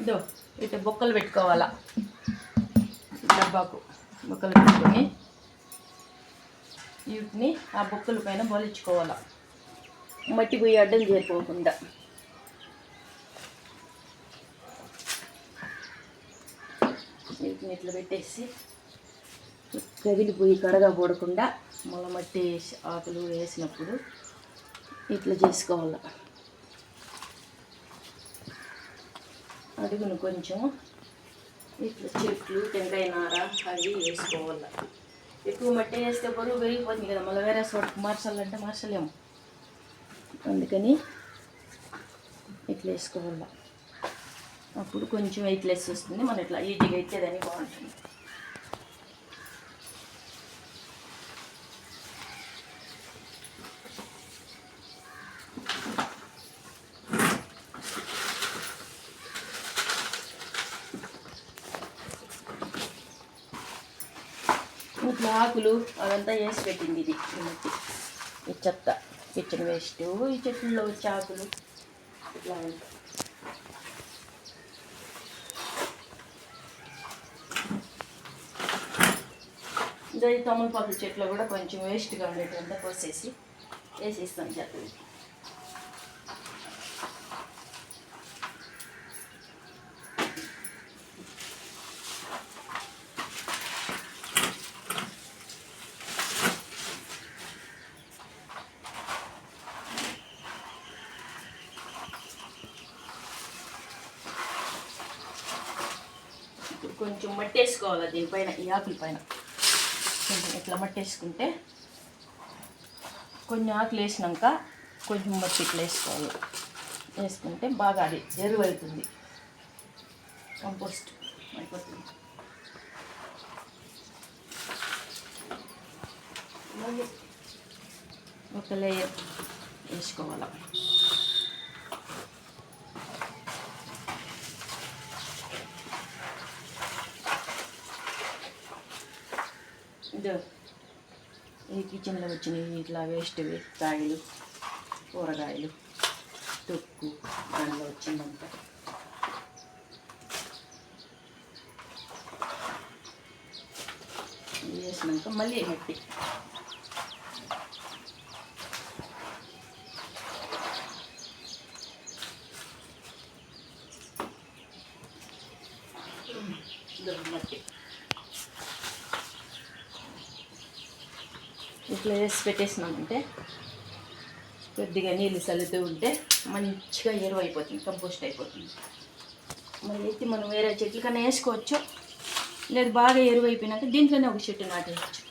ఇదో ఇట్లా బొక్కలు పెట్టుకోవాలా, డబ్బాకు బొక్కలు పెట్టుకొని వీటిని ఆ బొక్కల పైన బలించుకోవాలా, మట్టి పోయి అడ్డం చేరిపోకుండా. వీటిని ఇట్లా పెట్టేసి కదిలిపోయి కడగకూడకుండా మళ్ళీ మట్టి వేసి ఆకులు వేసినప్పుడు ఇట్లా చేసుకోవాలి. అడుగును కొంచెం ఇట్లా చెట్లు టెంకాయ నార అవి వేసుకోవాలి. ఎక్కువ మట్టి వేస్తే బరువు పెరిగిపోతుంది కదా, మళ్ళీ వేరే చోటకి మార్చాలంటే మార్చలేము. అందుకని ఇట్లా వేసుకోవాలి. అప్పుడు కొంచెం వెయిట్లెస్ వస్తుంది, మనం ఇట్లా ఈజీగా ఇచ్చేదని బాగుంటుంది. ఇట్లా ఆకులు అదంతా వేసి పెట్టింది ఇది మట్టి, ఈ చెత్త కిచెన్ వేస్ట్, ఈ చెట్లలో వచ్చే ఆకులు ఇట్లా ఉంటాయి. ఇదో ఈ తమలపాకుల చెట్లు కూడా కొంచెం వేస్ట్గా ఉండేటంతా కోసేసి వేసేస్తాం చెత్తది. ఇప్పుడు కొంచెం మట్టి వేసుకోవాలి దీనిపైన, ఈ ఆకుల పైన కొంచెం ఇట్లా మట్టి వేసుకుంటే, కొన్ని ఆకులు వేసినాక కొంచెం మట్టి ఇట్లా వేసుకోవాలి. వేసుకుంటే బాగా అది ఎరువు అవుతుంది, కంపోస్ట్ అయిపోతుంది. ఒక లేయర్ వేసుకోవాలి. ఇదో ఈ కిచెన్లో వచ్చినవి ఇట్లా వేస్ట్వి కాయలు, కూరగాయలు, తొక్కు దానిలో వచ్చిందంత వేసినాక మళ్ళీ మట్టి మట్టి ఇట్లా వేసి పెట్టేసినామంటే కొద్దిగా నీళ్ళు చల్లుతూ ఉంటే మంచిగా ఎరువు అయిపోతుంది, కంపోస్ట్ అయిపోతుంది. మళ్ళీ ఎత్తి మనం వేరే చెట్ల కన్నా వేసుకోవచ్చు, లేదు బాగా ఎరువు అయిపోయినాక దీంట్లోనే ఒక చెట్టు నాటేయచ్చు.